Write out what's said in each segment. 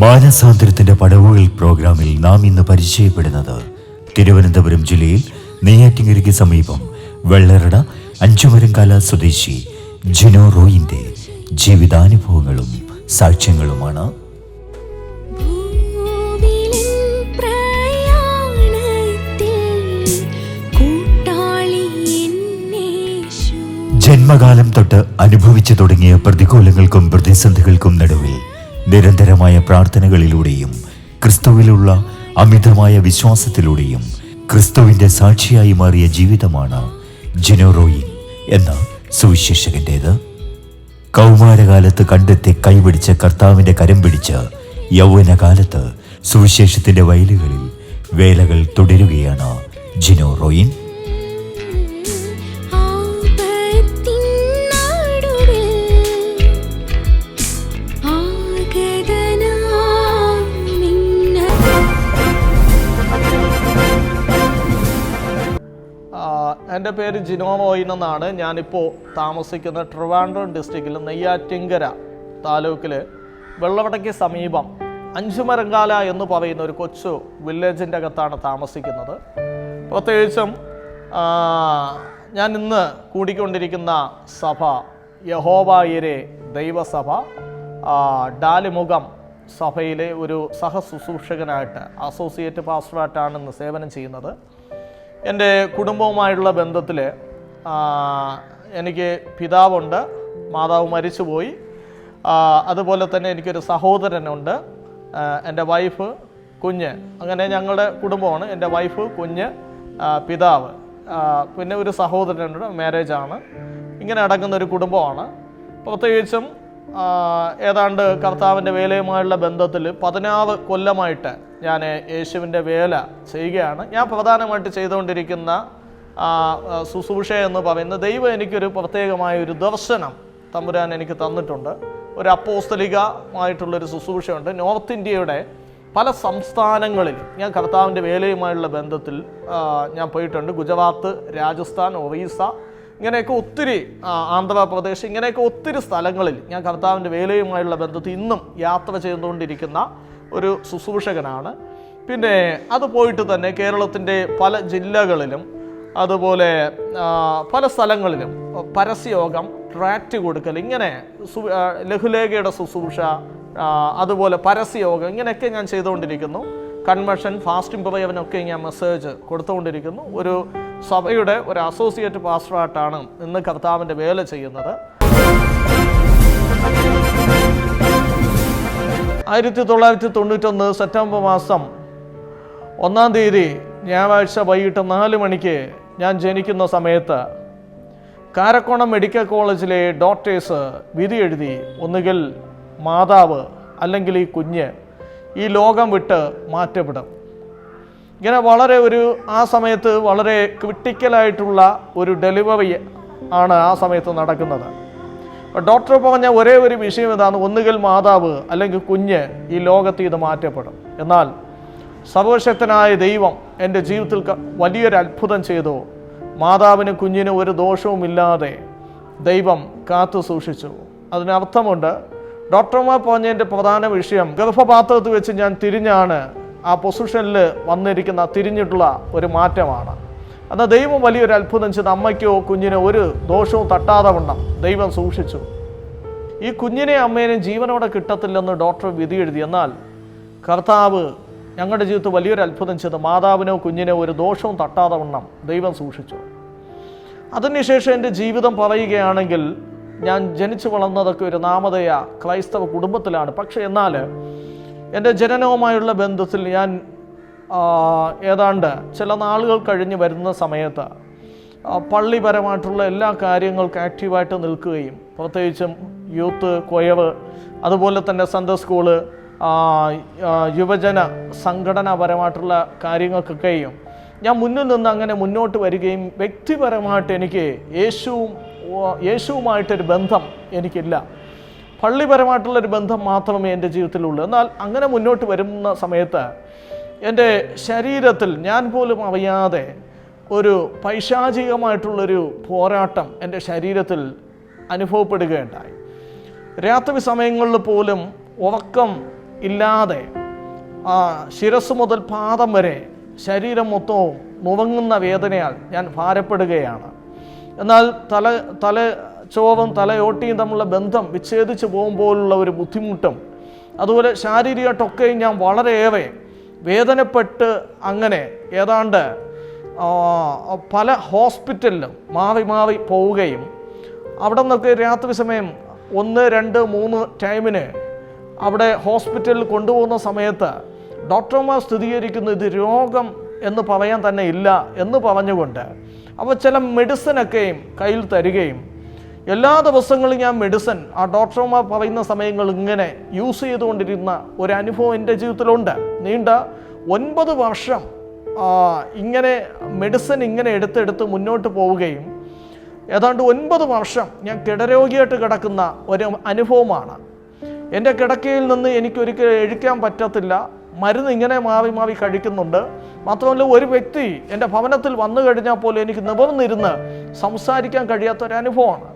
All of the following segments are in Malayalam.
മാനസാന്തരത്തിന്റെ പടവുകൾ പ്രോഗ്രാമിൽ നാം ഇന്ന് പരിചയപ്പെടുന്നത് തിരുവനന്തപുരം ജില്ലയിൽ നെയ്യാറ്റിൻകരയ്ക്ക് സമീപം വെള്ളറട അഞ്ചുമരംകാല സ്വദേശി ജിനോ റോയിന്റെ ജീവിതാനുഭവങ്ങളും സാക്ഷ്യങ്ങളുമാണ്. ജന്മകാലം തൊട്ട് അനുഭവിച്ചു തുടങ്ങിയ പ്രതികൂലങ്ങൾക്കും പ്രതിസന്ധികൾക്കും നടുവിൽ നിരന്തരമായ പ്രാർത്ഥനകളിലൂടെയും ക്രിസ്തുവിലുള്ള അമിതമായ വിശ്വാസത്തിലൂടെയും ക്രിസ്തുവിന്റെ സാക്ഷിയായി മാറിയ ജീവിതമാണ് ജിനോ റോയിൻ എന്ന സുവിശേഷകന്റേത്. കൗമാരകാലത്ത് കണ്ടെത്തി കൈപിടിച്ച കർത്താവിന്റെ കരം പിടിച്ച് യൗവനകാലത്ത് സുവിശേഷത്തിന്റെ വയലുകളിൽ വേലകൾ തുടരുകയാണ് ജിനോ റോയിൻ. എൻ്റെ പേര് ജിനോ റോയിൻ എന്നാണ്. ഞാനിപ്പോൾ താമസിക്കുന്ന ട്രിവാൻഡ്രം ഡിസ്ട്രിക്റ്റിൽ നെയ്യാറ്റിൻകര താലൂക്കിൽ വെള്ളവടയ്ക്ക് സമീപം അഞ്ചുമരംകാല എന്ന് പറയുന്ന ഒരു കൊച്ചു വില്ലേജിൻ്റെ അകത്താണ് താമസിക്കുന്നത്. പ്രത്യേകിച്ചും ഞാൻ ഇന്ന് കൂടിക്കൊണ്ടിരിക്കുന്ന സഭ യഹോവയിരെ ദൈവസഭ ഡാലിമുഖം സഭയിലെ ഒരു സഹശുശ്രൂഷകനായിട്ട് അസോസിയേറ്റ് പാസ്റ്ററായിട്ടാണ് ഇന്ന് സേവനം ചെയ്യുന്നത്. എൻ്റെ കുടുംബവുമായുള്ള ബന്ധത്തിൽ എനിക്ക് പിതാവുണ്ട്, മാതാവ് മരിച്ചുപോയി. അതുപോലെ തന്നെ എനിക്കൊരു സഹോദരനുണ്ട്, എൻ്റെ വൈഫ്, കുഞ്ഞ്. അങ്ങനെ ഞങ്ങളുടെ കുടുംബമാണ്. എൻ്റെ വൈഫ്, കുഞ്ഞ്, പിതാവ്, പിന്നെ ഒരു സഹോദരനുണ്ട്, മാരേജാണ്. ഇങ്ങനെ അടങ്ങുന്ന ഒരു കുടുംബമാണ്. പ്രത്യേകിച്ചും ഏതാണ്ട് കർത്താവിൻ്റെ വേലയുമായുള്ള ബന്ധത്തിൽ 16 കൊല്ലമായിട്ട് ഞാൻ യേശുവിൻ്റെ വേല ചെയ്യുകയാണ്. ഞാൻ പ്രധാനമായിട്ട് ചെയ്തുകൊണ്ടിരിക്കുന്ന ശുശ്രൂഷ എന്ന് പറയുന്നത് ദൈവം എനിക്കൊരു പ്രത്യേകമായ ഒരു ദർശനം തമ്പുരാൻ എനിക്ക് തന്നിട്ടുണ്ട്. ഒരു അപ്പോസ്തലികമായിട്ടുള്ളൊരു ശുശ്രൂഷയുണ്ട്. നോർത്ത് ഇന്ത്യയുടെ പല സംസ്ഥാനങ്ങളിൽ ഞാൻ കർത്താവിൻ്റെ വേലയുമായുള്ള ബന്ധത്തിൽ ഞാൻ പോയിട്ടുണ്ട്. ഗുജറാത്ത്, രാജസ്ഥാൻ, ഒറീസ, ഇങ്ങനെയൊക്കെ ഒത്തിരി, ആന്ധ്രാപ്രദേശ്, ഇങ്ങനെയൊക്കെ ഒത്തിരി സ്ഥലങ്ങളിൽ ഞാൻ കർത്താവിൻ്റെ വേലയുമായുള്ള ബന്ധത്തിൽ ഇന്നും യാത്ര ചെയ്തുകൊണ്ടിരിക്കുന്ന ഒരു ശുശ്രൂഷകനാണ്. പിന്നെ അത് പോയിട്ട് തന്നെ കേരളത്തിൻ്റെ പല ജില്ലകളിലും അതുപോലെ പല സ്ഥലങ്ങളിലും പരസ്യയോഗം, ട്രാക്റ്റ് കൊടുക്കൽ, ഇങ്ങനെ ലഘുലേഖയുടെ ശുശ്രൂഷ, അതുപോലെ പരസ്യയോഗം, ഇങ്ങനെയൊക്കെ ഞാൻ ചെയ്തുകൊണ്ടിരിക്കുന്നു. കൺവെൻഷൻ, ഫാസ്റ്റിംഗ് പ്രയവനൊക്കെ ഞാൻ മെസ്സേജ് കൊടുത്തുകൊണ്ടിരിക്കുന്നു. ഒരു സഭയുടെ ഒരു അസോസിയേറ്റ് പാസ്റ്ററായിട്ടാണ് ഇന്ന് കർത്താവിൻ്റെ വേല ചെയ്യുന്നത്. 1991 സെപ്റ്റംബർ മാസം 1-ാം തീയതി ഞായറാഴ്ച വൈകിട്ട് 4 മണിക്ക് ഞാൻ ജനിക്കുന്ന സമയത്ത് കാരക്കോണം മെഡിക്കൽ കോളേജിലെ ഡോക്ടേഴ്സ് വിധി എഴുതി, ഒന്നുകിൽ മാതാവ് അല്ലെങ്കിൽ ഈ കുഞ്ഞ് ഈ ലോകം വിട്ട് മാറ്റപ്പെടും. ഇങ്ങനെ വളരെ ആ സമയത്ത് വളരെ ക്രിട്ടിക്കലായിട്ടുള്ള ഒരു ഡെലിവറി ആണ് ആ സമയത്ത് നടക്കുന്നത്. ഡോക്ടർ പറഞ്ഞ ഒരേ ഒരു വിഷയം ഇതാണ്, ഒന്നുകിൽ മാതാവ് അല്ലെങ്കിൽ കുഞ്ഞ് ഈ ലോകത്ത് ഇത് മാറ്റപ്പെടും. എന്നാൽ സർവശക്തനായ ദൈവം എൻ്റെ ജീവിതത്തിൽ വലിയൊരു അത്ഭുതം ചെയ്തു. മാതാവിനും കുഞ്ഞിനും ഒരു ദോഷവുമില്ലാതെ ദൈവം കാത്തു സൂക്ഷിച്ചു. അതിനർത്ഥമുണ്ട്, ഡോക്ടർമാർ പറഞ്ഞതിൻ്റെ പ്രധാന വിഷയം ഗർഭപാത്രത്തിൽ വെച്ച് ഞാൻ തിരിഞ്ഞാണ് ആ പൊസിഷനിൽ വന്നിരിക്കുന്ന തിരിഞ്ഞിട്ടുള്ള ഒരു മാറ്റമാണ്. എന്നാൽ ദൈവം വലിയൊരു അത്ഭുതം ചെയ്ത് അമ്മയ്ക്കോ കുഞ്ഞിനോ ഒരു ദോഷവും തട്ടാതെ വണ്ണം ദൈവം സൂക്ഷിച്ചു. ഈ കുഞ്ഞിനെ അമ്മേനെയും ജീവനോടെ കിട്ടത്തില്ലെന്ന് ഡോക്ടർ വിധി എഴുതി. എന്നാൽ കർത്താവ് ഞങ്ങളുടെ ജീവിതത്തിൽ വലിയൊരു അത്ഭുതം ചെയ്ത് മാതാവിനോ കുഞ്ഞിനോ ഒരു ദോഷവും തട്ടാതെ വണ്ണം ദൈവം സൂക്ഷിച്ചു. അതിനുശേഷം എൻ്റെ ജീവിതം പറയുകയാണെങ്കിൽ ഞാൻ ജനിച്ചു വളർന്നതൊക്കെ ഒരു നാമധേയ ക്രൈസ്തവ കുടുംബത്തിലാണ്. പക്ഷേ എന്നാൽ എൻ്റെ ജനനവുമായുള്ള ബന്ധത്തിൽ ഞാൻ ഏതാണ്ട് ചില നാളുകൾ കഴിഞ്ഞ് വരുന്ന സമയത്ത് പള്ളിപരമായിട്ടുള്ള എല്ലാ കാര്യങ്ങൾക്കും ആക്റ്റീവായിട്ട് നിൽക്കുകയും പ്രത്യേകിച്ചും യൂത്ത്, കൊയർ, അതുപോലെ തന്നെ സൺഡേ സ്കൂള്, യുവജന സംഘടനാപരമായിട്ടുള്ള കാര്യങ്ങൾക്കൊക്കെയും ഞാൻ മുന്നിൽ നിന്ന് അങ്ങനെ മുന്നോട്ട് വരികയും വ്യക്തിപരമായിട്ട് എനിക്ക് യേശുവുമായിട്ടൊരു ബന്ധം എനിക്കില്ല. പള്ളിപരമായിട്ടുള്ളൊരു ബന്ധം മാത്രമേ എൻ്റെ ജീവിതത്തിലുള്ളൂ. എന്നാൽ അങ്ങനെ മുന്നോട്ട് വരുന്ന സമയത്ത് എൻ്റെ ശരീരത്തിൽ ഞാൻ പോലും അറിയാതെ ഒരു പൈശാചികമായിട്ടുള്ളൊരു പോരാട്ടം എൻ്റെ ശരീരത്തിൽ അനുഭവപ്പെടുകയുണ്ടായി. രാത്രി സമയങ്ങളിൽ പോലും ഉറക്കം ഇല്ലാതെ ശിരസ് മുതൽ പാദം വരെ ശരീരം മൊത്തവും നുവങ്ങുന്ന വേദനയാൽ ഞാൻ ഭാരപ്പെടുകയാണ്. എന്നാൽ തലച്ചോറും തലയോട്ടിയും തമ്മിലുള്ള ബന്ധം വിച്ഛേദിച്ച് പോകുമ്പോഴുള്ള ഒരു ബുദ്ധിമുട്ടും അതുപോലെ ശാരീരികമായിട്ടൊക്കെയും ഞാൻ വളരെയേറെ വേദനപ്പെട്ട് അങ്ങനെ ഏതാണ്ട് പല ഹോസ്പിറ്റലിലും മാറി പോവുകയും അവിടെ നിന്നൊക്കെ രാത്രി സമയം 1, 2, 3 ടൈമിന് അവിടെ ഹോസ്പിറ്റലിൽ കൊണ്ടുപോകുന്ന സമയത്ത് ഡോക്ടർമാർ സ്ഥിരീകരിക്കുന്നു ഇത് രോഗം എന്ന് പറയാൻ തന്നെ ഇല്ല എന്ന് പറഞ്ഞുകൊണ്ട് അപ്പോൾ ചില മെഡിസിനൊക്കെയും കയ്യിൽ തരികയും എല്ലാ ദിവസങ്ങളും ഞാൻ മെഡിസിൻ ആ ഡോക്ടർമാർ പറയുന്ന സമയങ്ങൾ ഇങ്ങനെ യൂസ് ചെയ്തുകൊണ്ടിരുന്ന ഒരു അനുഭവം എൻ്റെ ജീവിതത്തിലുണ്ട്. നീണ്ട 9 വർഷം ഇങ്ങനെ മെഡിസിൻ ഇങ്ങനെ എടുത്തെടുത്ത് മുന്നോട്ട് പോവുകയും ഏതാണ്ട് 9 വർഷം ഞാൻ കിടരോഗിയായിട്ട് കിടക്കുന്ന ഒരു അനുഭവമാണ്. എൻ്റെ കിടക്കയിൽ നിന്ന് എനിക്കൊരിക്കൽ എഴുക്കാൻ പറ്റത്തില്ല. മരുന്ന് ഇങ്ങനെ മാറി കഴിക്കുന്നുണ്ട്. മാത്രമല്ല ഒരു വ്യക്തി എൻ്റെ ഭവനത്തിൽ വന്നു കഴിഞ്ഞാൽ പോലും എനിക്ക് നിവർന്നിരുന്ന് സംസാരിക്കാൻ കഴിയാത്തൊരനുഭവമാണ്.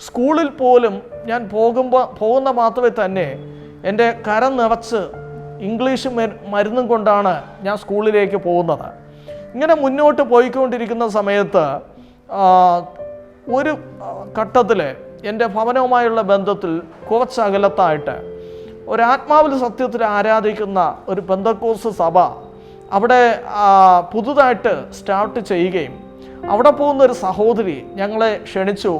സ്കൂളിൽ പോലും ഞാൻ പോകുന്ന മാത്രമേ തന്നെ എൻ്റെ കരം നിറച്ച് ഇംഗ്ലീഷ് മരുന്നും കൊണ്ടാണ് ഞാൻ സ്കൂളിലേക്ക് പോകുന്നത്. ഇങ്ങനെ മുന്നോട്ട് പോയിക്കൊണ്ടിരിക്കുന്ന സമയത്ത് ഒരു ഘട്ടത്തിൽ എൻ്റെ ഭവനവുമായുള്ള ബന്ധത്തിൽ കുറച്ച് അകലത്തായിട്ട് ഒരാത്മാവിൽ സത്യത്തിൽ ആരാധിക്കുന്ന ഒരു പെന്തക്കോസ്ത് സഭ അവിടെ പുതുതായിട്ട് സ്റ്റാർട്ട് ചെയ്യുകയും അവിടെ പോകുന്ന ഒരു സഹോദരി ഞങ്ങളെ ക്ഷണിച്ചു.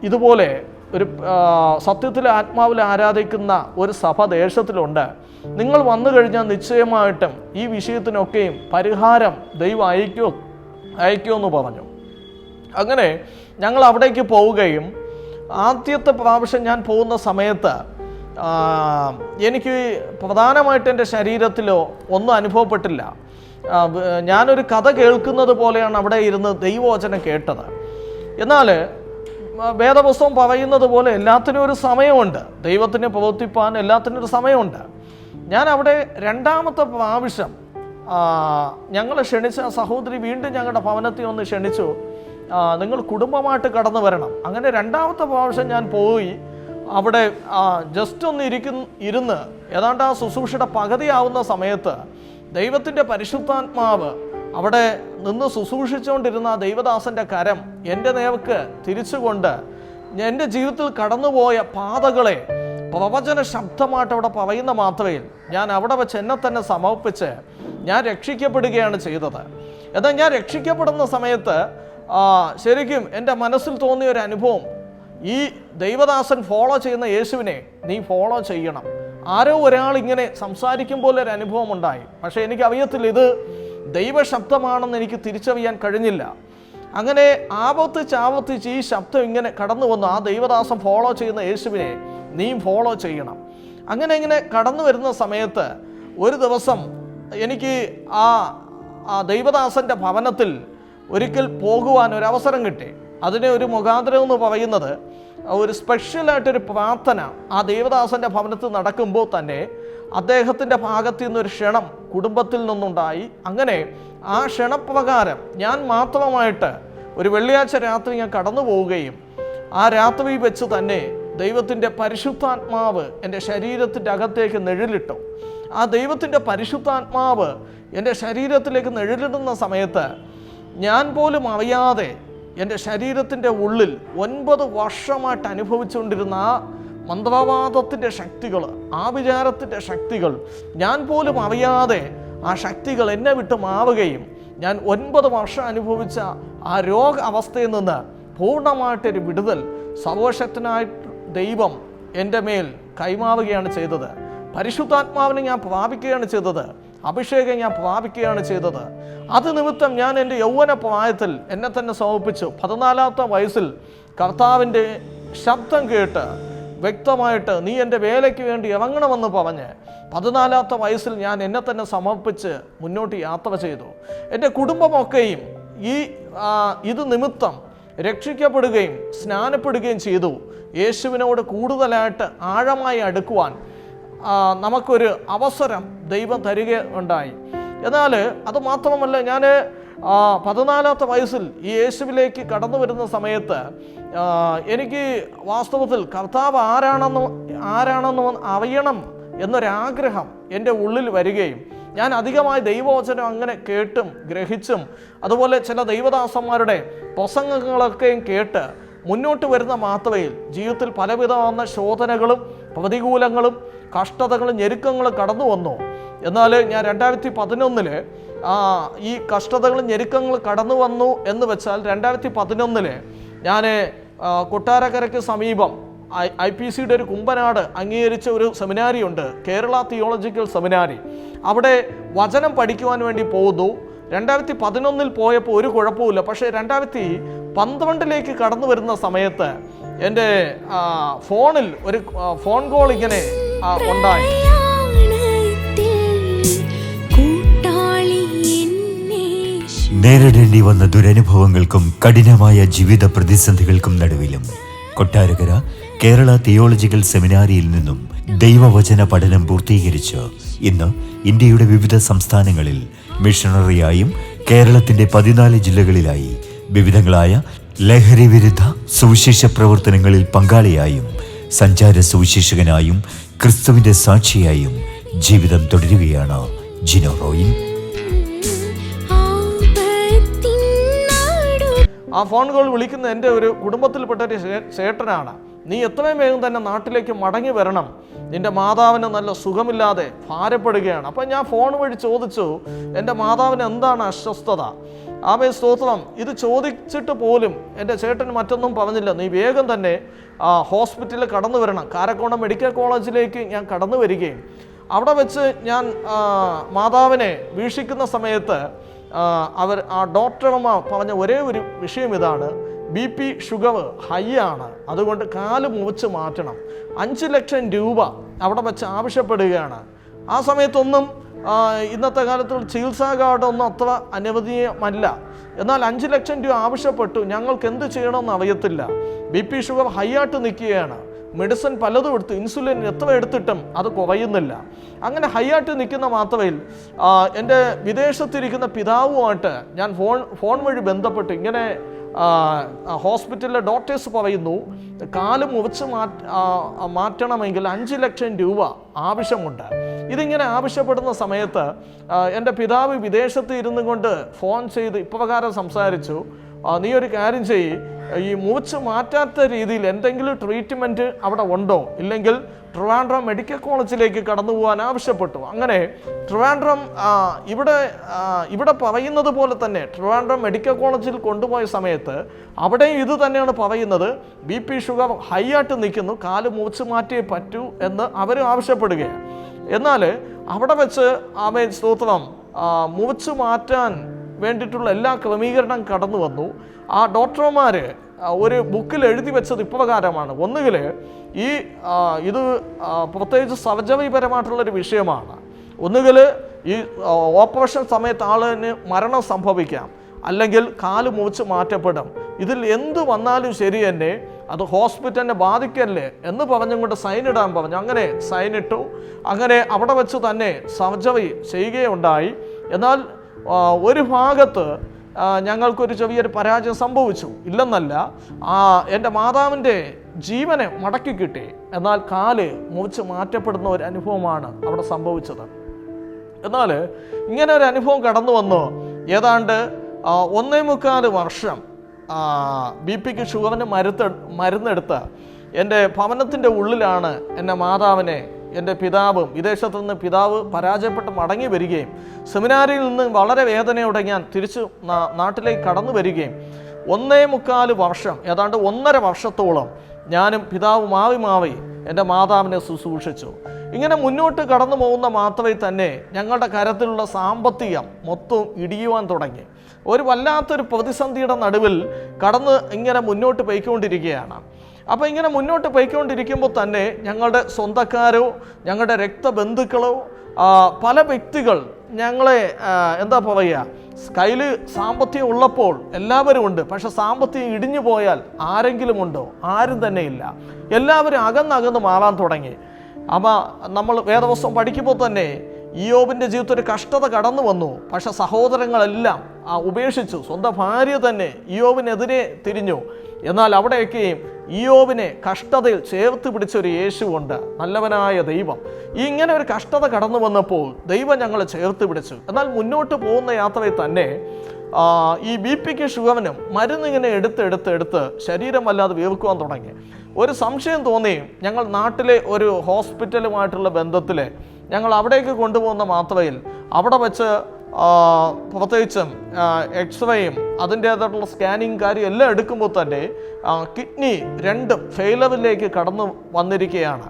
ഇതുപോലെ ഒരു സത്യത്തിൽ ആത്മാവിൽ ആരാധിക്കുന്ന ഒരു സഭ ദേശത്തിലുണ്ട്, നിങ്ങൾ വന്നു കഴിഞ്ഞാൽ നിശ്ചയമായിട്ടും ഈ വിഷയത്തിനൊക്കെയും പരിഹാരം ദൈവം അയക്കുമെന്ന് പറഞ്ഞു. അങ്ങനെ ഞങ്ങൾ അവിടേക്ക് പോവുകയും ആദ്യത്തെ പ്രാവശ്യം ഞാൻ പോകുന്ന സമയത്ത് എനിക്ക് പ്രധാനമായിട്ട് എൻ്റെ ശരീരത്തിലോ ഒന്നും അനുഭവപ്പെട്ടില്ല. ഞാനൊരു കഥ കേൾക്കുന്നത് പോലെയാണ് അവിടെ ഇരുന്ന് ദൈവവചനം കേട്ടത്. എന്നാൽ വേദപുസ്തകം പറയുന്നത് പോലെ എല്ലാത്തിനും ഒരു സമയമുണ്ട്, ദൈവത്തിനെ പ്രവർത്തിപ്പാൻ എല്ലാത്തിനും ഒരു സമയമുണ്ട്. ഞാൻ അവിടെ രണ്ടാമത്തെ പ്രാവശ്യം ഞങ്ങളെ ക്ഷണിച്ച സഹോദരി വീണ്ടും ഞങ്ങളുടെ ഭവനത്തിൽ ഒന്ന് ക്ഷണിച്ചു, നിങ്ങൾ കുടുംബമായിട്ട് കടന്നു വരണം. അങ്ങനെ രണ്ടാമത്തെ പ്രാവശ്യം ഞാൻ പോയി അവിടെ ജസ്റ്റ് ഒന്ന് ഇരുന്ന് ഏതാണ്ട് ആ ശുശ്രൂഷയുടെ പകുതിയാവുന്ന സമയത്ത് ദൈവത്തിൻ്റെ പരിശുദ്ധാത്മാവ് അവിടെ നിന്ന് ശുശ്രൂഷിച്ചുകൊണ്ടിരുന്ന ആ ദൈവദാസൻ്റെ കരം എൻ്റെ നേർക്ക് തിരിച്ചുകൊണ്ട് എൻ്റെ ജീവിതത്തിൽ കടന്നുപോയ പാതകളെ പ്രവചന ശബ്ദമായിട്ട് അവിടെ പറയുന്ന മാത്രയിൽ ഞാൻ അവിടെ വെച്ച് എന്നെ തന്നെ സമർപ്പിച്ച് ഞാൻ രക്ഷിക്കപ്പെടുകയാണ് ചെയ്തത്. എന്നാൽ ഞാൻ രക്ഷിക്കപ്പെടുന്ന സമയത്ത് ശരിക്കും എൻ്റെ മനസ്സിൽ തോന്നിയ ഒരു അനുഭവം, ഈ ദൈവദാസൻ ഫോളോ ചെയ്യുന്ന യേശുവിനെ നീ ഫോളോ ചെയ്യണം. ആരോ ഒരാൾ ഇങ്ങനെ സംസാരിക്കുമ്പോൾ ഒരു അനുഭവം ഉണ്ടായി. പക്ഷേ എനിക്ക് അറിയത്തില്ല ഇത് ദൈവശബ്ദമാണെന്ന് എനിക്ക് തിരിച്ചറിയാൻ കഴിഞ്ഞില്ല. അങ്ങനെ ആവർത്തിച്ച് ഈ ശബ്ദം ഇങ്ങനെ കടന്നു വന്നു, ആ ദൈവദാസൻ ഫോളോ ചെയ്യുന്ന യേശുവിനെ നീയും ഫോളോ ചെയ്യണം. അങ്ങനെ കടന്നു വരുന്ന സമയത്ത് ഒരു ദിവസം എനിക്ക് ആ ദൈവദാസൻ്റെ ഭവനത്തിൽ ഒരിക്കൽ പോകുവാൻ ഒരവസരം കിട്ടി. അതിനെ ഒരു മുഖാന്തരം എന്ന് പറയുന്നത് ഒരു സ്പെഷ്യലായിട്ടൊരു പ്രാർത്ഥന ആ ദേവദാസൻ്റെ ഭവനത്തിൽ നടക്കുമ്പോൾ തന്നെ അദ്ദേഹത്തിൻ്റെ ഭാഗത്തു നിന്നൊരു ക്ഷണം കുടുംബത്തിൽ നിന്നുണ്ടായി. അങ്ങനെ ആ ക്ഷണപ്രകാരം ഞാൻ മാത്രമായിട്ട് ഒരു വെള്ളിയാഴ്ച രാത്രി ഞാൻ കടന്നു പോവുകയും ആ രാത്രി വെച്ച് തന്നെ ദൈവത്തിൻ്റെ പരിശുദ്ധാത്മാവ് എൻ്റെ ശരീരത്തിൻ്റെ അകത്തേക്ക് നിഴലിട്ടു. ആ ദൈവത്തിൻ്റെ പരിശുദ്ധാത്മാവ് എൻ്റെ ശരീരത്തിലേക്ക് നിഴലിടുന്ന സമയത്ത് ഞാൻ പോലും അറിയാതെ എൻ്റെ ശരീരത്തിൻ്റെ ഉള്ളിൽ 9 വർഷമായിട്ട് അനുഭവിച്ചുകൊണ്ടിരുന്ന ആ മന്ത്രവാദത്തിൻ്റെ ശക്തികൾ, ആ വിചാരത്തിൻ്റെ ശക്തികൾ, ഞാൻ പോലും അറിയാതെ ആ ശക്തികൾ എന്നെ വിട്ട് മാറുകയും ഞാൻ 9 വർഷം അനുഭവിച്ച ആ രോഗ അവസ്ഥയിൽ നിന്ന് പൂർണ്ണമായിട്ടൊരു വിടുതൽ സർവശക്തനായിട്ട് ദൈവം എൻ്റെ മേൽ കൈമാറുകയാണ് ചെയ്തത്. പരിശുദ്ധാത്മാവിനെ ഞാൻ പ്രാപിക്കുകയാണ് ചെയ്തത്. അഭിഷേകം ഞാൻ പ്രാപിക്കുകയാണ് ചെയ്തത്. അത് നിമിത്തം ഞാൻ എൻ്റെ യൗവന പ്രായത്തിൽ എന്നെ തന്നെ സമർപ്പിച്ചു. 14ാമത്തെ വയസ്സിൽ കർത്താവിൻ്റെ ശബ്ദം കേട്ട് വ്യക്തമായിട്ട് നീ എൻ്റെ വേലയ്ക്ക് വേണ്ടി ഇറങ്ങണമെന്ന് പറഞ്ഞ് 14ാമത്തെ വയസ്സിൽ ഞാൻ എന്നെ തന്നെ സമർപ്പിച്ച് മുന്നോട്ട് യാത്ര ചെയ്തു. എൻ്റെ കുടുംബമൊക്കെയും ഇത് നിമിത്തം രക്ഷിക്കപ്പെടുകയും സ്നാനപ്പെടുകയും ചെയ്തു. യേശുവിനോട് കൂടുതലായിട്ട് ആഴമായി അടുക്കുവാൻ നമുക്കൊരു അവസരം ദൈവം തരികയുണ്ടായി. എന്നാൽ അത് മാത്രമല്ല, ഞാൻ 14ാമത്തെ വയസ്സിൽ ഈ യേശുവിലേക്ക് കടന്നു വരുന്ന സമയത്ത് എനിക്ക് വാസ്തവത്തിൽ കർത്താവ് ആരാണെന്ന് അറിയണം എന്നൊരാഗ്രഹം എൻ്റെ ഉള്ളിൽ വരികയും ഞാൻ അധികമായി ദൈവവചനം അങ്ങനെ കേട്ടും ഗ്രഹിച്ചും അതുപോലെ ചില ദൈവദാസന്മാരുടെ പ്രസംഗങ്ങളൊക്കെയും കേട്ട് മുന്നോട്ട് വരുന്ന മാത്രയിൽ ജീവിതത്തിൽ പലവിധമാകുന്ന ശോധനകളും പ്രതികൂലങ്ങളും കഷ്ടതകളും ഞെരുക്കങ്ങളും കടന്നു വന്നു. എന്നാൽ ഞാൻ 2011 ഈ കഷ്ടതകളും ഞെരുക്കങ്ങളും കടന്നു വന്നു എന്ന് വെച്ചാൽ 2011 ഞാൻ കൊട്ടാരക്കരയ്ക്ക് സമീപം IPCയുടെ ഒരു കുമ്പനാട് അംഗീകരിച്ച ഒരു സെമിനാരി ഉണ്ട്, കേരള തിയോളജിക്കൽ സെമിനാരി. അവിടെ വചനം പഠിക്കുവാൻ വേണ്ടി പോകുന്നു. 2011 പോയപ്പോൾ ഒരു കുഴപ്പമില്ല. പക്ഷേ 2012 കടന്നു വരുന്ന സമയത്ത് എൻ്റെ ഫോണിൽ ഒരു ഫോൺ കോൾ ഇങ്ങനെ ഉണ്ടായി. നേരിടേണ്ടി വന്ന ദുരനുഭവങ്ങൾക്കും കഠിനമായ ജീവിത പ്രതിസന്ധികൾക്കും നടുവിലും കൊട്ടാരക്കര കേരള തിയോളജിക്കൽ സെമിനാരിയിൽ നിന്നും ദൈവവചന പഠനം പൂർത്തീകരിച്ച് ഇന്ന് ഇന്ത്യയുടെ വിവിധ സംസ്ഥാനങ്ങളിൽ മിഷണറിയായും കേരളത്തിന്റെ 14 ജില്ലകളിലായി വിവിധങ്ങളായ ലഹരി വിരുദ്ധ സുവിശേഷ പ്രവർത്തനങ്ങളിൽ പങ്കാളിയായും സഞ്ചാര സുവിശേഷകനായും ക്രിസ്തുവിന്റെ സാക്ഷിയായും ജീവിതം തുടരുകയാണ് ജിനോ റോയിൻ. ആ ഫോൺ കോൾ വിളിക്കുന്ന എൻ്റെ ഒരു കുടുംബത്തിൽപ്പെട്ട ഒരു ചേട്ടനാണ്. നീ എത്രയും വേഗം തന്നെ നാട്ടിലേക്ക് മടങ്ങി വരണം, നിൻ്റെ മാതാവിന് നല്ല സുഖമില്ലാതെ ഭാരപ്പെടുകയാണ്. അപ്പം ഞാൻ ഫോൺ വഴി ചോദിച്ചു, എൻ്റെ മാതാവിന് എന്താണ് അസ്വസ്ഥത? ആമേൻ സ്തോത്രം. ഇത് ചോദിച്ചിട്ട് പോലും എൻ്റെ ചേട്ടൻ മറ്റൊന്നും പറഞ്ഞില്ല. നീ വേഗം തന്നെ ഹോസ്പിറ്റലിൽ കടന്നു വരണം. കാരക്കോണം മെഡിക്കൽ കോളേജിലേക്ക് ഞാൻ കടന്നു വരികയും അവിടെ വെച്ച് ഞാൻ മാതാവിനെ വീക്ഷിക്കുന്ന സമയത്ത് ഡോക്ടർമാർ പറഞ്ഞ ഒരേ ഒരു വിഷയം ഇതാണ്, BP ഷുഗർ ഹൈ ആണ്, അതുകൊണ്ട് കാല് മുറിച്ച് മാറ്റണം. 5 ലക്ഷം രൂപ അവിടെ വെച്ച് ആവശ്യപ്പെടുകയാണ്. ആ സമയത്തൊന്നും ഇന്നത്തെ കാലത്തുള്ള ചികിത്സാ കാർഡൊന്നും അത്ര അനുവദനീയമല്ല. എന്നാൽ 5 ലക്ഷം രൂപ ആവശ്യപ്പെട്ടു. ഞങ്ങൾക്ക് എന്ത് ചെയ്യണമെന്ന് അറിയത്തില്ല. BP ഷുഗർ ഹൈ ആയിട്ട് നിൽക്കുകയാണ്. മെഡിസിൻ പലതും എടുത്തു, ഇൻസുലിൻ എത്ര എടുത്തിട്ടും അത് കുറയുന്നില്ല. അങ്ങനെ ഹൈ ആയിട്ട് നിൽക്കുന്ന മാത്രയിൽ എൻ്റെ വിദേശത്തിരിക്കുന്ന പിതാവുമായിട്ട് ഞാൻ ഫോൺ വഴി ബന്ധപ്പെട്ട് ഇങ്ങനെ ഹോസ്പിറ്റലിലെ ഡോക്ടേഴ്സ് പറയുന്നു, കാല് മുറിച്ച് മാറ്റണമെങ്കിൽ 5 ലക്ഷം രൂപ ആവശ്യമുണ്ട്. ഇതിങ്ങനെ ആവശ്യപ്പെടുന്ന സമയത്ത് എൻ്റെ പിതാവ് വിദേശത്ത് ഇരുന്നു കൊണ്ട് ഫോൺ ചെയ്ത് ഇപ്രകാരം സംസാരിച്ചു, നീ ഒരു കാര്യം ചെയ്യ്, ഈ മുറിച്ച് മാറ്റാത്ത രീതിയിൽ എന്തെങ്കിലും ട്രീറ്റ്മെൻറ്റ് അവിടെ ഉണ്ടോ, ഇല്ലെങ്കിൽ ട്രിവാൻഡ്രം മെഡിക്കൽ കോളേജിലേക്ക് കടന്നു പോകാൻ ആവശ്യപ്പെട്ടു. അങ്ങനെ ട്രിവാൻഡ്രം ഇവിടെ പറയുന്നത് പോലെ തന്നെ ട്രിവാൻഡ്രം മെഡിക്കൽ കോളേജിൽ കൊണ്ടുപോയ സമയത്ത് അവിടെയും ഇത് തന്നെയാണ് പറയുന്നത്, BP ഷുഗർ ഹൈ ആയിട്ട് നിൽക്കുന്നു, കാല് മുറിച്ച് മാറ്റിയേ പറ്റൂ എന്ന് അവരും ആവശ്യപ്പെടുകയാണ്. എന്നാൽ അവിടെ വെച്ച് ആമേൻ സ്തോത്രം മുറിച്ച് മാറ്റാൻ വേണ്ടിയിട്ടുള്ള എല്ലാ ക്രമീകരണം കടന്നു വന്നു. ആ ഡോക്ടർമാർ ഒരു ബുക്കിൽ എഴുതി വെച്ചത് ഇപ്രകാരമാണ്, ഒന്നുകിൽ ഇത് പ്രത്യേകിച്ച് സർജറിപരമായിട്ടുള്ളൊരു വിഷയമാണ്, ഒന്നുകിൽ ഈ ഓപ്പറേഷൻ സമയത്ത് ആളിന് മരണം സംഭവിക്കാം, അല്ലെങ്കിൽ കാല് മുറിച്ച് മാറ്റപ്പെടും, ഇതിൽ എന്ത് വന്നാലും ശരി തന്നെ അത് ഹോസ്പിറ്റലിനെ ബാധിക്കല്ലേ എന്ന് പറഞ്ഞുകൊണ്ട് സൈൻ ഇടാൻ പറഞ്ഞു. അങ്ങനെ സൈൻ ഇട്ടു. അങ്ങനെ അവിടെ വെച്ച് തന്നെ സർജറി ചെയ്യുകയുണ്ടായി. എന്നാൽ ഒരു ഭാഗത്ത് ഞങ്ങൾക്കൊരു ചെറിയൊരു പരാജയം സംഭവിച്ചു. ഇല്ലെന്നല്ല, എൻ്റെ മാതാവിൻ്റെ ജീവനെ മടക്കി കിട്ടി. എന്നാൽ കാല് മുറിച്ച് മാറ്റപ്പെടുന്ന ഒരു അനുഭവമാണ് അവിടെ സംഭവിച്ചത്. എന്നാൽ ഇങ്ങനെ ഒരു അനുഭവം കടന്നു വന്നു. ഏതാണ്ട് 1.25 വർഷം BP ഷുഗറിന് മരുന്നെടുത്ത് എൻ്റെ ഭവനത്തിൻ്റെ ഉള്ളിലാണ് എൻ്റെ മാതാവിനെ എൻ്റെ പിതാവും വിദേശത്തു നിന്ന് പിതാവ് പരാജയപ്പെട്ട് മടങ്ങി വരികയും സെമിനാരിയിൽ നിന്ന് വളരെ വേദനയോടെ ഞാൻ തിരിച്ച് നാട്ടിലേക്ക് കടന്നു വരികയും 1.25 വർഷം ഏതാണ്ട് 1.5 വർഷത്തോളം ഞാനും പിതാവ് മാറി എൻ്റെ മാതാവിനെ ശുശ്രൂഷിച്ചു. ഇങ്ങനെ മുന്നോട്ട് കടന്നു പോകുന്ന മാത്രമേ തന്നെ ഞങ്ങളുടെ കരത്തിലുള്ള സാമ്പത്തികം മൊത്തം ഇടിയുവാൻ തുടങ്ങി. ഒരു വല്ലാത്തൊരു പ്രതിസന്ധിയുടെ നടുവിൽ കടന്ന് ഇങ്ങനെ മുന്നോട്ട് പോയിക്കൊണ്ടിരിക്കുകയാണ്. അപ്പോൾ ഇങ്ങനെ മുന്നോട്ട് പോയിക്കൊണ്ടിരിക്കുമ്പോൾ തന്നെ ഞങ്ങളുടെ സ്വന്തക്കാരോ ഞങ്ങളുടെ രക്തബന്ധുക്കളോ പല വ്യക്തികൾ ഞങ്ങളെ എന്താ പറയുക, കയ്യിൽ സാമ്പത്തികം ഉള്ളപ്പോൾ എല്ലാവരും ഉണ്ട്, പക്ഷെ സാമ്പത്തികം ഇടിഞ്ഞു പോയാൽ ആരെങ്കിലും ഉണ്ടോ? ആരും തന്നെ ഇല്ല. എല്ലാവരും അകന്നകന്ന് മാറാൻ തുടങ്ങി. അപ്പോൾ നമ്മൾ വേദപുസ്തകം പഠിക്കുമ്പോൾ തന്നെ ഇയ്യോബിൻ്റെ ജീവിതത്തിൽ ഒരു കഷ്ടത കടന്നു വന്നു. പക്ഷെ സഹോദരങ്ങളെല്ലാം ഉപേക്ഷിച്ചു. സ്വന്തം ഭാര്യ തന്നെ ഇയ്യോബിനെതിരെ തിരിഞ്ഞു. എന്നാൽ അവിടെയൊക്കെയും ഇയ്യോബിനെ കഷ്ടതയിൽ ചേർത്ത് പിടിച്ച ഒരു യേശുവുണ്ട്, നല്ലവനായ ദൈവം. ഇങ്ങനെ ഒരു കഷ്ടത കടന്നു വന്നപ്പോൾ ദൈവം ഞങ്ങളെ ചേർത്ത് പിടിച്ചു. എന്നാൽ മുന്നോട്ട് പോകുന്ന യാത്രയിൽ തന്നെ ഈ BP-ക്ക് ഷുഗറിനും മരുന്നിങ്ങനെ എടുത്ത് ശരീരം വല്ലാതെ വീർക്കുവാൻ തുടങ്ങി. ഒരു സംശയം തോന്നി. ഞങ്ങൾ നാട്ടിലെ ഒരു ഹോസ്പിറ്റലുമായിട്ടുള്ള ബന്ധത്തിൽ ഞങ്ങൾ അവിടേക്ക് കൊണ്ടുപോകുന്ന മാത്രയിൽ അവിടെ വെച്ച് പ്രത്യേകിച്ചും എക്സ്റേയും അതിൻ്റേതായിട്ടുള്ള സ്കാനിങ് കാര്യം എല്ലാം എടുക്കുമ്പോൾ തന്നെ കിഡ്നി 2 ഫെയിലറിലേക്ക് കടന്നു വന്നിരിക്കുകയാണ്.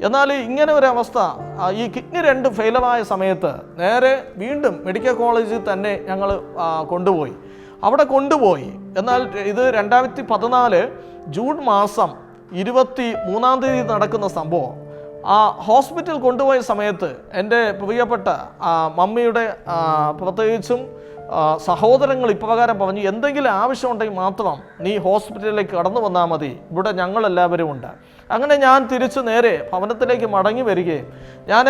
എന്നാൽ ഇങ്ങനെ ഒരു അവസ്ഥ, ഈ കിഡ്നി 2 ഫെയിലറായ സമയത്ത് നേരെ വീണ്ടും മെഡിക്കൽ കോളേജിൽ തന്നെ ഞങ്ങൾ കൊണ്ടുപോയി. അവിടെ കൊണ്ടുപോയി. എന്നാൽ ഇത് 2014 ജൂൺ മാസം 23-ാം തീയതി നടക്കുന്ന സംഭവം. ഹോസ്പിറ്റൽ കൊണ്ടുപോയ സമയത്ത് എൻ്റെ പ്രിയപ്പെട്ട മമ്മിയുടെ പ്രത്യേകിച്ചും സഹോദരങ്ങൾ ഇപ്രകാരം പറഞ്ഞു, എന്തെങ്കിലും ആവശ്യമുണ്ടെങ്കിൽ മാത്രം നീ ഹോസ്പിറ്റലിലേക്ക് കടന്നു വന്നാൽ മതി, ഇവിടെ ഞങ്ങളെല്ലാവരും ഉണ്ട്. അങ്ങനെ ഞാൻ തിരിച്ച് നേരെ ഭവനത്തിലേക്ക് മടങ്ങി വരികയും ഞാൻ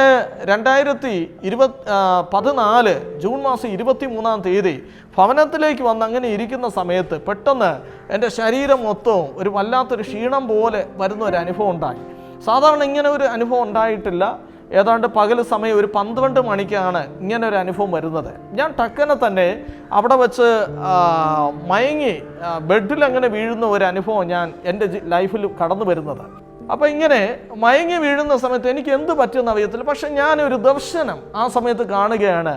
2014 ജൂൺ മാസം 23-ാം തീയതി ഭവനത്തിലേക്ക് വന്ന് അങ്ങനെ ഇരിക്കുന്ന സമയത്ത് പെട്ടെന്ന് എൻ്റെ ശരീരം മൊത്തവും ഒരു വല്ലാത്തൊരു ക്ഷീണം പോലെ വരുന്ന ഒരു അനുഭവം ഉണ്ടായി. സാധാരണ ഇങ്ങനെ ഒരു അനുഭവം ഉണ്ടായിട്ടില്ല. ഏതാണ്ട് പകൽ സമയം ഒരു 12 മണിക്കാണ് ഇങ്ങനെ ഒരു അനുഭവം വരുന്നത്. ഞാൻ ടക്കനെ തന്നെ അവിടെ വെച്ച് മയങ്ങി ബെഡിൽ അങ്ങനെ വീഴുന്ന ഒരു അനുഭവം ഞാൻ എൻ്റെ ലൈഫിൽ കടന്നു വരുന്നത്. അപ്പോൾ ഇങ്ങനെ മയങ്ങി വീഴുന്ന സമയത്ത് എനിക്ക് എന്ത് പറ്റുമെന്ന് അറിയത്തില്ല. പക്ഷെ ഞാനൊരു ദർശനം ആ സമയത്ത് കാണുകയാണ്.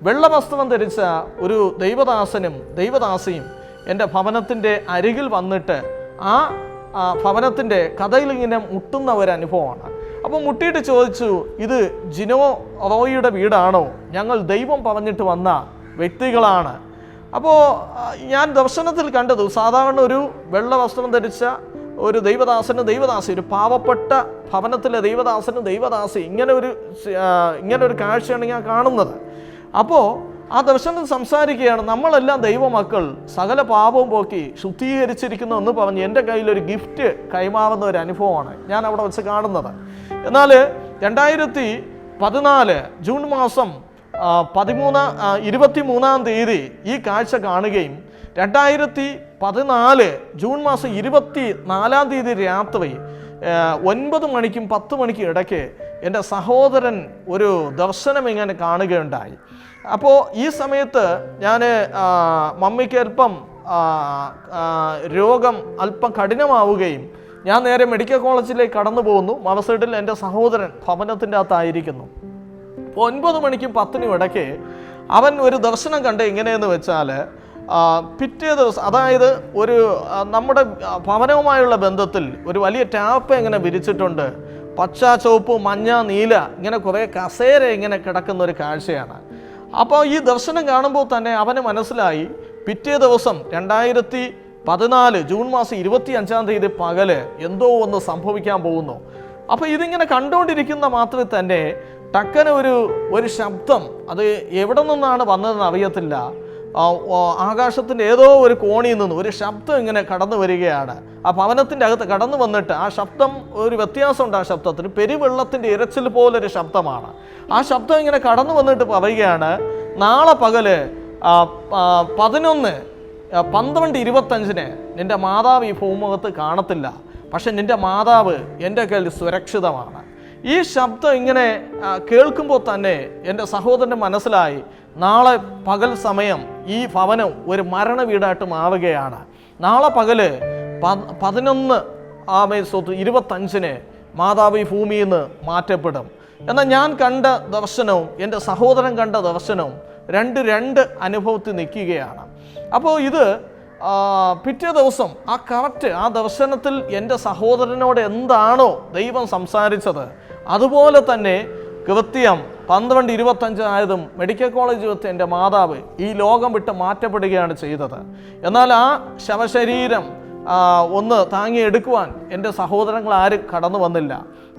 വെള്ളവസ്ത്രം ധരിച്ച ഒരു ദൈവദാസനും ദൈവദാസിയും എൻ്റെ ഭവനത്തിൻ്റെ അരികിൽ വന്നിട്ട് ആ ഭവനത്തിൻ്റെ കഥയിൽ ഇങ്ങനെ മുട്ടുന്ന ഒരു അനുഭവമാണ്. അപ്പോൾ മുട്ടിയിട്ട് ചോദിച്ചു, ഇത് ജിനോ റോയിയുടെ വീടാണോ? ഞങ്ങൾ ദൈവം പറഞ്ഞിട്ട് വന്ന വ്യക്തികളാണ്. അപ്പോൾ ഞാൻ ദർശനത്തിൽ കണ്ടത് സാധാരണ ഒരു വെള്ള വസ്ത്രം ധരിച്ച ഒരു ദൈവദാസി, ഒരു പാവപ്പെട്ട ഭവനത്തിലെ ദൈവദാസി ഇങ്ങനെ ഒരു കാഴ്ചയാണ് ഞാൻ കാണുന്നത്. അപ്പോൾ ആ ദർശനം സംസാരിക്കുകയാണ്, നമ്മളെല്ലാം ദൈവമക്കൾ സകല പാപവും പോക്കി ശുദ്ധീകരിച്ചിരിക്കുന്നു എന്ന് പറഞ്ഞ് എൻ്റെ കയ്യിലൊരു ഗിഫ്റ്റ് കൈമാറുന്ന ഒരു അനുഭവമാണ് ഞാൻ അവിടെ വെച്ച് കാണുന്നത്. എന്നാൽ 2014 ജൂൺ മാസം 23-ാം തീയതി ഈ കാഴ്ച കാണുകയും 2014 ജൂൺ മാസം 24-ാം തീയതി രാത്രി 9 മണിക്കും 10 മണിക്കും ഇടയ്ക്ക് എൻ്റെ സഹോദരൻ ഒരു ദർശനം ഇങ്ങനെ കാണുകയുണ്ടായി. അപ്പോൾ ഈ സമയത്ത് ഞാൻ മമ്മിക്ക് അല്പം രോഗം അല്പം കഠിനമാവുകയും ഞാൻ നേരെ മെഡിക്കൽ കോളേജിലേക്ക് കടന്നു പോകുന്നു. മറുസൈഡിൽ എൻ്റെ സഹോദരൻ ഭവനത്തിൻ്റെ അകത്തായിരിക്കുന്നു. 9 മണിക്കും 10-നും ഇടയ്ക്ക് അവൻ ഒരു ദർശനം കണ്ട് എങ്ങനെയെന്ന് വെച്ചാൽ പിറ്റേ ദിവസം, അതായത് ഒരു നമ്മുടെ ഭവനവുമായുള്ള ബന്ധത്തിൽ ഒരു വലിയ ടാപ്പ് ഇങ്ങനെ വിരിച്ചിട്ടുണ്ട്. പച്ച, ചുവപ്പ്, മഞ്ഞ, നീല ഇങ്ങനെ കുറേ കസേര ഇങ്ങനെ കിടക്കുന്ന ഒരു കാഴ്ചയാണ്. അപ്പോൾ ഈ ദർശനം കാണുമ്പോൾ തന്നെ അവന് മനസ്സിലായി പിറ്റേ ദിവസം 2014 ജൂൺ മാസം 25-ാം തീയതി പകല് എന്തോ ഒന്ന് സംഭവിക്കാൻ പോകുന്നു. അപ്പോൾ ഇതിങ്ങനെ കണ്ടുകൊണ്ടിരിക്കുന്ന മാത്രമേ തന്നെ ടക്കന് ഒരു ശബ്ദം, അത് എവിടെ നിന്നാണ് വന്നതെന്ന് അറിയത്തില്ല, ആകാശത്തിൻ്റെ ഏതോ ഒരു കോണിയിൽ നിന്ന് ഒരു ശബ്ദം ഇങ്ങനെ കടന്നു വരികയാണ്. ആ ഭവനത്തിൻ്റെ അകത്ത് കടന്നു വന്നിട്ട് ആ ശബ്ദം, ഒരു വ്യത്യാസമുണ്ട് ആ ശബ്ദത്തിന്, പെരുവെള്ളത്തിൻ്റെ ഇരച്ചിൽ പോലൊരു ശബ്ദമാണ്. ആ ശബ്ദം ഇങ്ങനെ കടന്നു വന്നിട്ട് പറയുകയാണ്, നാളെ പകല് 12:25 നിൻ്റെ മാതാവ് ഈ ഭൂമുഖത്ത് കാണത്തില്ല, പക്ഷെ നിൻ്റെ മാതാവ് എൻ്റെ കയ്യിൽ സുരക്ഷിതമാണ്. ഈ ശബ്ദം ഇങ്ങനെ കേൾക്കുമ്പോൾ തന്നെ എൻ്റെ സഹോദരന് മനസ്സിലായി, നാളെ പകൽ സമയം ഈ ഭവനം ഒരു മരണ വീടായിട്ട് മാറുകയാണ്. നാളെ പകല് 11:25 മാതാവ് ഈ ഭൂമിയിൽ നിന്ന് മാറ്റപ്പെടും. എന്നാൽ ഞാൻ കണ്ട ദർശനവും എൻ്റെ സഹോദരൻ കണ്ട ദർശനവും രണ്ട് അനുഭവത്തിൽ നിൽക്കുകയാണ്. അപ്പോൾ ഇത് പിറ്റേ ദിവസം ആ ദർശനത്തിൽ എൻ്റെ സഹോദരനോട് എന്താണോ ദൈവം സംസാരിച്ചത് അതുപോലെ തന്നെ കൃത്യം 12:25 ആയതും മെഡിക്കൽ കോളേജിൽ വെച്ച് എൻ്റെ മാതാവ് ഈ ലോകം വിട്ട് മാറ്റപ്പെടുകയാണ് ചെയ്തത്. എന്നാൽ ആ ശവശരീരം ഒന്ന് താങ്ങിയെടുക്കുവാൻ എൻ്റെ സഹോദരങ്ങൾ ആരും കടന്നു വന്നില്ല.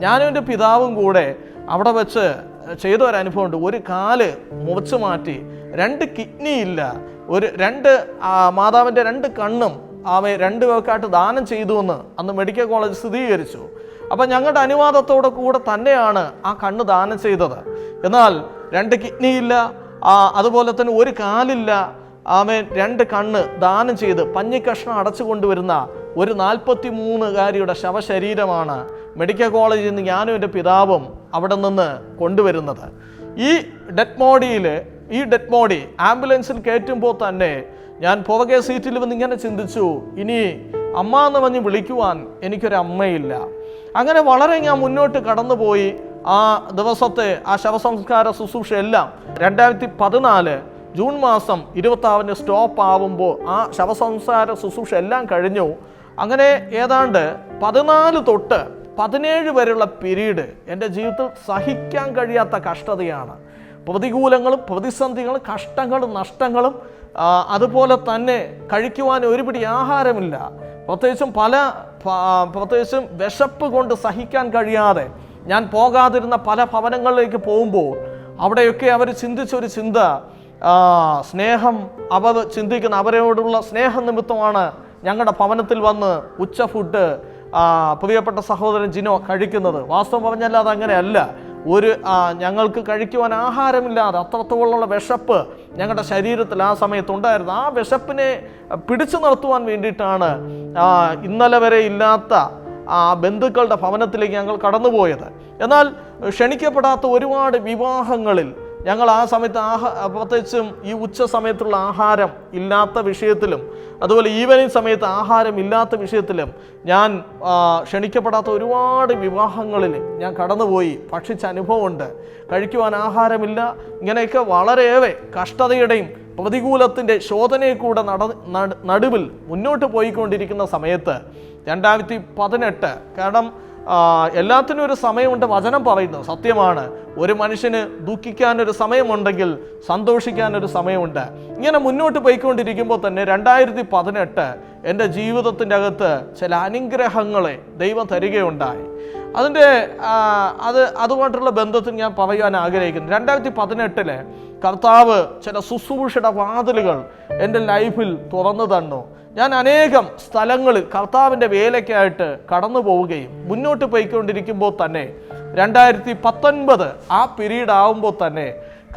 ഞാനും എൻ്റെ പിതാവും കൂടെ അവിടെ വെച്ച് ചെയ്ത ഒരു അനുഭവമുണ്ട്. ഒരു കാല് മുറിച്ചു മാറ്റി, 2 കിഡ്നി ഇല്ല, 2 മാതാവിൻ്റെ 2 കണ്ണും അവ 2 പേർക്കായിട്ട് ദാനം ചെയ്തു എന്ന് അന്ന് മെഡിക്കൽ കോളേജ് സ്ഥിരീകരിച്ചു. അപ്പം ഞങ്ങളുടെ അനുവാദത്തോടെ കൂടെ തന്നെയാണ് ആ കണ്ണ് ദാനം ചെയ്തത്. എന്നാൽ 2 കിഡ്നിയില്ല, അതുപോലെ തന്നെ ഒരു കാലില്ല, ആമേൻ 2 കണ്ണ് ദാനം ചെയ്ത് പഞ്ഞിക്കഷ്ണം അടച്ചു കൊണ്ടുവരുന്ന ഒരു 43-കാരിയുടെ ശവശരീരമാണ് മെഡിക്കൽ കോളേജിൽ നിന്ന് ഞാനും എൻ്റെ പിതാവും അവിടെ നിന്ന് കൊണ്ടുവരുന്നത്. ഈ ഡെഡ് ബോഡി ആംബുലൻസിൽ കയറ്റുമ്പോൾ തന്നെ ഞാൻ പുറകെ സീറ്റിൽ വന്ന് ഇങ്ങനെ ചിന്തിച്ചു, ഇനി അമ്മ എന്ന് പറഞ്ഞ് വിളിക്കുവാൻ എനിക്കൊരമ്മയില്ല. അങ്ങനെ വളരെ ഞാൻ മുന്നോട്ട് കടന്നുപോയി. ആ ദിവസത്തെ ആ ശവസംസ്കാര ശുശ്രൂഷ എല്ലാം 2014 ജൂൺ മാസം 26 സ്റ്റോപ്പ് ആവുമ്പോൾ ആ ശവസംസ്കാര ശുശ്രൂഷ എല്ലാം കഴിഞ്ഞു. അങ്ങനെ ഏതാണ്ട് 14 തൊട്ട് 17 വരെയുള്ള പീരീഡ് എൻ്റെ ജീവിതത്തിൽ സഹിക്കാൻ കഴിയാത്ത കഷ്ടതയാണ്. പ്രതികൂലങ്ങളും പ്രതിസന്ധികളും കഷ്ടങ്ങളും നഷ്ടങ്ങളും, അതുപോലെ തന്നെ കഴിക്കുവാൻ ഒരുപിടി ആഹാരമില്ല, പ്രത്യേകിച്ചും വിശപ്പ് കൊണ്ട് സഹിക്കാൻ കഴിയാതെ ഞാൻ പോകാതിരുന്ന പല ഭവനങ്ങളിലേക്ക് പോകുമ്പോൾ അവിടെയൊക്കെ അവർ ചിന്തിച്ചൊരു ചിന്ത, സ്നേഹം, അവർ ചിന്തിക്കുന്ന അവരോടുള്ള സ്നേഹനിമിത്തമാണ് ഞങ്ങളുടെ ഭവനത്തിൽ വന്ന് ഉച്ച ഫുഡ് പ്രിയപ്പെട്ട സഹോദരൻ ജിനോ കഴിക്കുന്നത്. വാസ്തവം പറഞ്ഞാൽ അതങ്ങനെയല്ല. ഞങ്ങൾക്ക് കഴിക്കുവാൻ ആഹാരമില്ലാതെ അത്രത്തോളമുള്ള വിശപ്പ് ഞങ്ങളുടെ ശരീരത്തിൽ ആ സമയത്തുണ്ടായിരുന്നു. ആ വിശപ്പിനെ പിടിച്ചു നിർത്തുവാൻ വേണ്ടിയിട്ടാണ് ഇന്നലെ വരെ ഇല്ലാത്ത ബന്ധുക്കളുടെ ഭവനത്തിലേക്ക് ഞങ്ങൾ കടന്നുപോയത്. എന്നാൽ ക്ഷണിക്കപ്പെടാത്ത ഒരുപാട് വിവാഹങ്ങളിൽ ഞങ്ങൾ ആ സമയത്ത് പ്രത്യേകിച്ചും ഈ ഉച്ച സമയത്തുള്ള ആഹാരം ഇല്ലാത്ത വിഷയത്തിലും, അതുപോലെ ഈവനിങ് സമയത്ത് ആഹാരം ഇല്ലാത്ത വിഷയത്തിലും ഞാൻ ക്ഷണിക്കപ്പെടാത്ത ഒരുപാട് വിവാഹങ്ങളിൽ ഞാൻ കടന്നുപോയി. ഭക്ഷിച്ച അനുഭവമുണ്ട്. കഴിക്കുവാൻ ആഹാരമില്ല. ഇങ്ങനെയൊക്കെ വളരെയേറെ കഷ്ടതയുടെയും പ്രതികൂലത്തിൻ്റെ ശോധനയിൽ കൂടെ നടുവിൽ മുന്നോട്ട് പോയിക്കൊണ്ടിരിക്കുന്ന സമയത്ത് 2018, കാരണം എല്ലാത്തിനും ഒരു സമയമുണ്ട്. വചനം പറയുന്നത് സത്യമാണ്. ഒരു മനുഷ്യന് ദുഃഖിക്കാനൊരു സമയമുണ്ടെങ്കിൽ സന്തോഷിക്കാനൊരു സമയമുണ്ട്. ഇങ്ങനെ മുന്നോട്ട് പോയിക്കൊണ്ടിരിക്കുമ്പോൾ തന്നെ 2018 എൻ്റെ ജീവിതത്തിൻ്റെ അകത്ത് ചില അനുഗ്രഹങ്ങളെ ദൈവം തരികയുണ്ടായി. അതുമായിട്ടുള്ള ബന്ധത്തിൽ ഞാൻ പറയാൻ ആഗ്രഹിക്കുന്നു. 2018 കർത്താവ് ചില ശുശ്രൂഷയുടെ വാതിലുകൾ എൻ്റെ ലൈഫിൽ തുറന്നു തന്നു. ഞാൻ അനേകം സ്ഥലങ്ങളിൽ കർത്താവിൻ്റെ വേലയ്ക്കായിട്ട് കടന്നു പോവുകയും മുന്നോട്ട് പോയിക്കൊണ്ടിരിക്കുമ്പോൾ തന്നെ 2019 ആ പീരീഡ് ആവുമ്പോൾ തന്നെ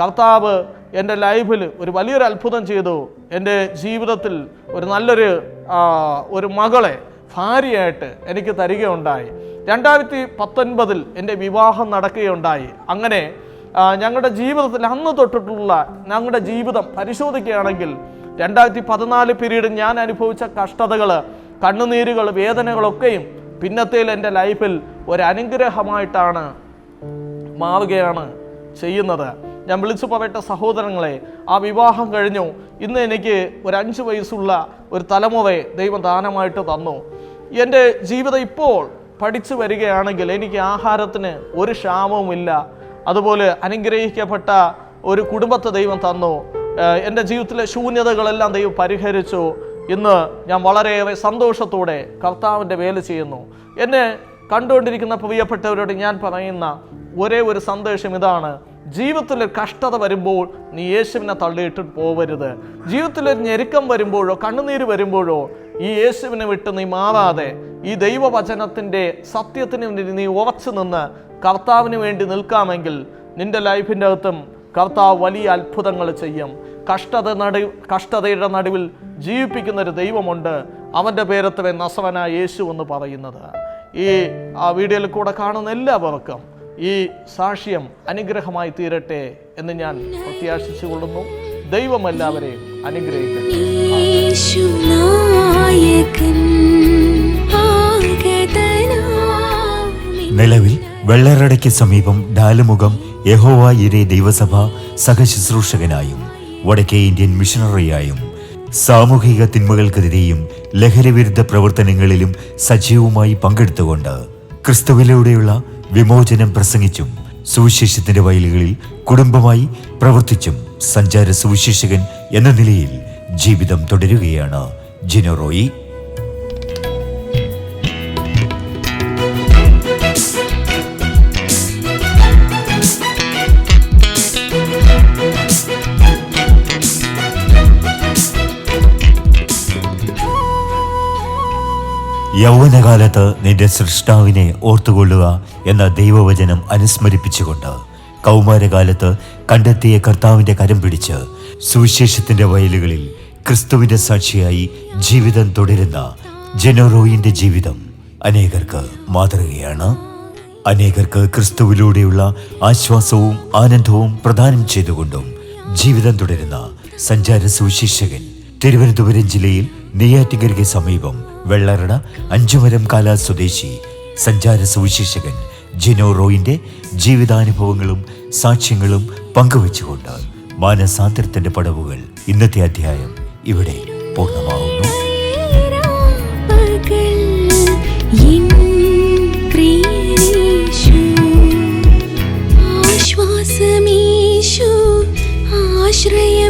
കർത്താവ് എൻ്റെ ലൈഫിൽ ഒരു വലിയൊരു അത്ഭുതം ചെയ്തു. എൻ്റെ ജീവിതത്തിൽ ഒരു നല്ലൊരു മകളെ ഭാര്യയായിട്ട് എനിക്ക് തരികയുണ്ടായി. 2019 എൻ്റെ വിവാഹം നടക്കുകയുണ്ടായി. അങ്ങനെ ഞങ്ങളുടെ ജീവിതത്തിൽ അന്ന് തൊട്ടിട്ടുള്ള ഞങ്ങളുടെ ജീവിതം പരിശോധിക്കുകയാണെങ്കിൽ 2014 പീരീഡ് ഞാൻ അനുഭവിച്ച കഷ്ടതകൾ, കണ്ണുനീരുകൾ, വേദനകളൊക്കെയും പിന്നത്തേൽ എൻ്റെ ലൈഫിൽ ഒരു അനുഗ്രഹമായിട്ടാണ് മാറുകയാണ് ചെയ്യുന്നത്. ഞാൻ വിളിച്ചു പറയട്ടെ സഹോദരങ്ങളെ, ആ വിവാഹം കഴിഞ്ഞു. ഇന്ന് എനിക്ക് ഒരു 5 വയസ്സുള്ള ഒരു തലമുറയെ ദൈവം ദാനമായിട്ട് തന്നു. എൻ്റെ ജീവിതം ഇപ്പോൾ പഠിച്ചു വരികയാണെങ്കിൽ എനിക്ക് ആഹാരത്തിന് ഒരു ക്ഷാമവുമില്ല. അതുപോലെ അനുഗ്രഹിക്കപ്പെട്ട ഒരു കുടുംബത്തെ ദൈവം തന്നു. എൻ്റെ ജീവിതത്തിലെ ശൂന്യതകളെല്ലാം ദൈവം പരിഹരിച്ചു. ഇന്ന് ഞാൻ വളരെയേറെ സന്തോഷത്തോടെ കർത്താവിൻ്റെ വേല ചെയ്യുന്നു. എന്നെ കണ്ടുകൊണ്ടിരിക്കുന്ന പ്രിയപ്പെട്ടവരോട് ഞാൻ പറയുന്ന ഒരേ ഒരു സന്ദേശം ഇതാണ്: ജീവിതത്തിൽ കഷ്ടത വരുമ്പോൾ നീ യേശുവിനെ തള്ളിയിട്ട് പോവരുത്. ജീവിതത്തിലൊരു ഞെരുക്കം വരുമ്പോഴോ കണ്ണുനീര് വരുമ്പോഴോ ഈ യേശുവിനെ വിട്ട് നീ മാറാതെ ഈ ദൈവവചനത്തിൻ്റെ സത്യത്തിന് വേണ്ടി നീ ഉറച്ചു നിന്ന് കർത്താവിന് വേണ്ടി നിൽക്കാമെങ്കിൽ നിന്റെ ലൈഫിൻ്റെ അകത്തും കർത്താവ് വലിയ അത്ഭുതങ്ങൾ ചെയ്യും. കഷ്ടതയുടെ നടുവിൽ ജീവിപ്പിക്കുന്നൊരു ദൈവമുണ്ട്. അവൻ്റെ പേരത്തവൻ നസറനായ യേശു എന്ന് പറയുന്നത്. ഈ വീഡിയോയിൽ കൂടെ കാണുന്ന എല്ലാവർക്കും ഈ സാക്ഷ്യം അനുഗ്രഹമായി തീരട്ടെ എന്ന് ഞാൻ പ്രത്യാശിച്ചു കൊള്ളുന്നു. ദൈവം എല്ലാവരെയും അനുഗ്രഹിക്കട്ടെ. നിലവിൽ വെള്ളറടയ്ക്ക് സമീപം ഡാലുമുഖം യഹോവ യിരേ ദൈവസഭ സഹശുശ്രൂഷകനായും വടക്കേ ഇന്ത്യൻ മിഷണറിയായും സാമൂഹിക തിന്മകൾക്കെതിരെയും ലഹരിവിരുദ്ധ പ്രവർത്തനങ്ങളിലും സജീവമായി പങ്കെടുത്തുകൊണ്ട് ക്രിസ്തുവിലൂടെയുള്ള വിമോചനം പ്രസംഗിച്ചും സുവിശേഷത്തിന്റെ വയലുകളിൽ കുടുംബമായി പ്രവർത്തിച്ചും സഞ്ചാര സുവിശേഷകൻ എന്ന നിലയിൽ ജീവിതം തുടരുകയാണ് ജിനോ റോയി. യൗവനകാലത്ത് നിന്റെ സൃഷ്ടാവിനെ ഓർത്തുകൊള്ളുക എന്ന ദൈവവചനം അനുസ്മരിപ്പിച്ചുകൊണ്ട് കൗമാരകാലത്ത് കണ്ടെത്തിയ കർത്താവിന്റെ കരം പിടിച്ച് സുവിശേഷത്തിന്റെ വയലുകളിൽ ക്രിസ്തുവിന്റെ സാക്ഷിയായി ജീവിതം തുടരുന്ന ജെനോറോയിന്റെ ജീവിതം അനേകർക്ക് മാതൃകയാണ്. അനേകർക്ക് ക്രിസ്തുവിലൂടെയുള്ള ആശ്വാസവും ആനന്ദവും പ്രദാനം ചെയ്തുകൊണ്ടും ജീവിതം തുടരുന്ന സഞ്ചാര സുവിശേഷകൻ തിരുവനന്തപുരം ജില്ലയിൽ നെയ്യാറ്റിൻകരയ്ക്ക് സമീപം വെള്ളറട അഞ്ചുമരം കാല സ്വദേശി സഞ്ചാര സുവിശേഷകൻ ജെനോറോയിന്റെ ജീവിതാനുഭവങ്ങളും സാക്ഷ്യങ്ങളും പങ്കുവെച്ചുകൊണ്ട് മാനസാന്തരത്തിന്റെ പടവുകൾ ഇന്നത്തെ അധ്യായം ഇവിടെ പൂർണ്ണമാവുന്നു. ആശ്വാസമീശു ആശ്രയ